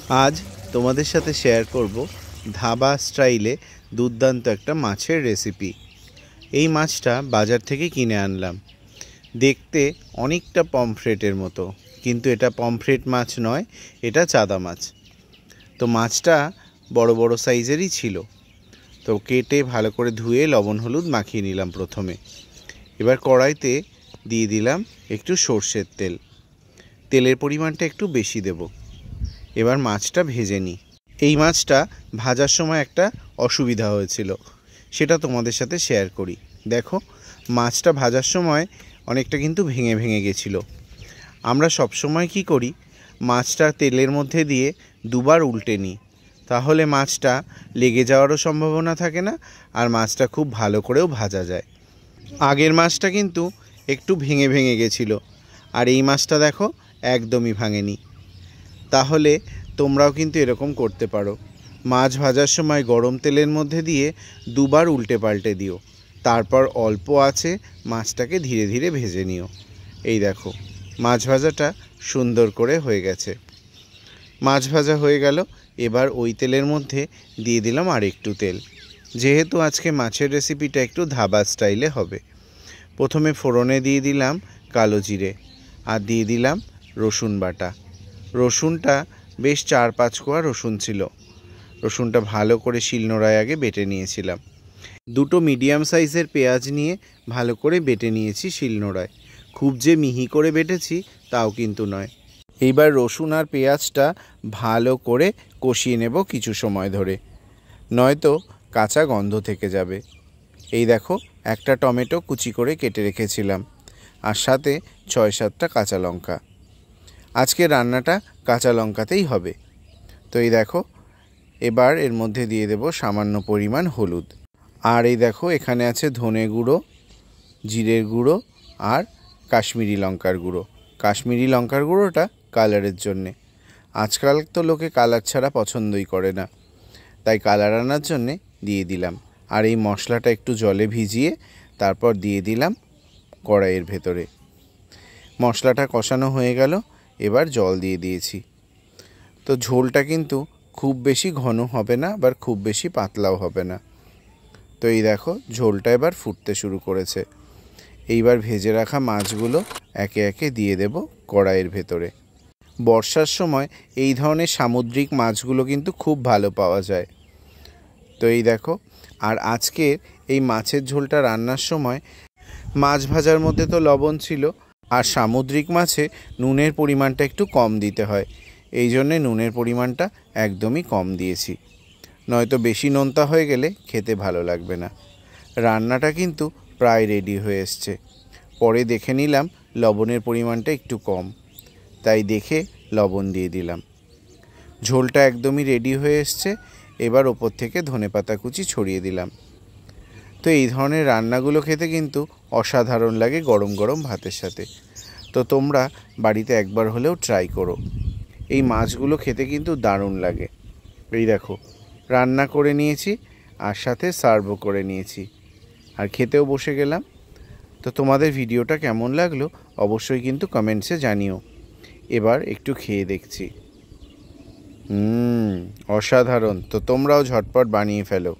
आज তোমাদের সাথে শেয়ার করব ধাবা স্টাইলে দুর্দান্ত একটা মাছের রেসিপি। এই মাছটা বাজার থেকে কিনে আনলাম। দেখতে অনেকটা পমফ্রেটের মতো, কিন্তু এটা পমফ্রেট মাছ নয়, এটা চাদা মাছ। তো মাছটা বড় বড় সাইজেরই ছিল। তো কেটে ভালো করে ধুয়ে লবণ হলুদ মাখিয়ে নিলাম প্রথমে। এবার কড়াইতে দিয়ে দিলাম একটু সর্ষের তেল। তেলের পরিমাণটা একটু বেশি দেব। এবার মাছটা ভেজে নিই। এই মাছটা ভাজার সময় একটা অসুবিধা হয়েছিল, সেটা তোমাদের সাথে শেয়ার করি। দেখো, মাছটা ভাজার সময় অনেকটা কিন্তু ভেঙে ভেঙে গেছিলো। আমরা সব সময় কি করি, মাছটা তেলের মধ্যে দিয়ে দুবার উল্টে নিই, তাহলে মাছটা লেগে যাওয়ারও সম্ভাবনা থাকে না, আর মাছটা খুব ভালো করেও ভাজা যায়। আগের মাছটা কিন্তু একটু ভেঙে ভেঙে গেছিলো, আর এই মাছটা দেখো একদমই ভাঙেনি। তাহলে তোমরাও কিন্তু এরকম করতে পারো। মাছ ভাজার সময় গরম তেলের মধ্যে দিয়ে দুবার উল্টে পাল্টে দিও, তারপর অল্প আছে মাছটাকে ধীরে ধীরে ভেজে নিও। এই দেখো, মাছ ভাজাটা সুন্দর করে হয়ে গেছে। মাছ ভাজা হয়ে গেল। এবার ওই তেলের মধ্যে দিয়ে দিলাম আর একটু তেল, যেহেতু আজকে মাছের রেসিপিটা একটু ধাবা স্টাইলে হবে। প্রথমে ফোড়নে দিয়ে দিলাম কালো জিরে, আর দিয়ে দিলাম রসুন বাটা। রসুনটা বেশ 4-5 কোয়া রসুন ছিল। রসুনটা ভালো করে শিলনোড়ায় আগে বেটে নিয়েছিলাম। দুটো মিডিয়াম সাইজের পেঁয়াজ নিয়ে ভালো করে বেটে নিয়েছি শিলনোড়ায়। খুব যে মিহি করে বেটেছি তাও কিন্তু নয়। এইবার রসুন আর পেঁয়াজটা ভালো করে কষিয়ে নেব কিছু সময় ধরে, নয়তো কাঁচা গন্ধ থেকে যাবে। এই দেখো, একটা টমেটো কুচি করে কেটে রেখেছিলাম, আর সাথে 6-7টা কাঁচা লঙ্কা। আজকে রান্নাটা কাঁচা লঙ্কাতেই হবে। তো এই দেখো, এবার এর মধ্যে দিয়ে দেব সামান্য পরিমাণ হলুদ। আর এই দেখো, এখানে আছে ধনে গুঁড়ো, জিরের গুঁড়ো আর কাশ্মীরি লঙ্কার গুঁড়ো। কাশ্মীরি লঙ্কার গুঁড়োটা কালারের জন্যে। আজকাল তো লোকে কালার ছাড়া পছন্দই করে না, তাই কালার আনার জন্যে দিয়ে দিলাম। আর এই মশলাটা একটু জলে ভিজিয়ে তারপর দিয়ে দিলাম কড়াইয়ের ভেতরে। মশলাটা কষানো হয়ে গেল। এবার জল দিয়ে দিয়েছি। তো ঝোলটা কিন্তু খুব বেশি ঘন হবে না, আবার খুব বেশি পাতলাও হবে না। তো এই দেখো, ঝোলটা এবার ফুটতে শুরু করেছে। এইবার ভেজে রাখা মাছগুলো একে একে দিয়ে দেব কড়াইয়ের ভেতরে। বর্ষার সময় এই ধরনের সামুদ্রিক মাছগুলো কিন্তু খুব ভালো পাওয়া যায়। তো এই দেখো, আর আজকের এই মাছের ঝোলটা রান্নার সময় মাছ ভাজার মধ্যে তো লবণ ছিল, আর সামুদ্রিক মাছে নুনের পরিমাণটা একটু কম দিতে হয়। এই জন্যে নুনের পরিমাণটা একদমই কম দিয়েছি, নয়তো বেশি নোনতা হয়ে গেলে খেতে ভালো লাগবে না। রান্নাটা কিন্তু প্রায় রেডি হয়ে এসছে। পরে দেখে নিলাম লবণের পরিমাণটা একটু কম, তাই দেখে লবণ দিয়ে দিলাম। ঝোলটা একদমই রেডি হয়ে এসছে। এবার ওপর থেকে ধনেপাতা কুচি ছড়িয়ে দিলাম। তো এই ধরনের রান্নাগুলো খেতে কিন্তু অসাধারণ লাগে গরম গরম ভাতের সাথে। তো তোমরা বাড়িতে একবার হলেও ট্রাই করো। এই মাছগুলো খেতে কিন্তু দারুণ লাগে। এই দেখো, রান্না করে নিয়েছি, আর সাথে সার্ভও করে নিয়েছি, আর খেতেও বসে গেলাম। তো তোমাদের ভিডিওটা কেমন লাগলো অবশ্যই কিন্তু কমেন্টসে জানিও। এবার একটু খেয়ে দেখছি। অসাধারণ। তো তোমরাও ঝটপট বানিয়ে ফেলো।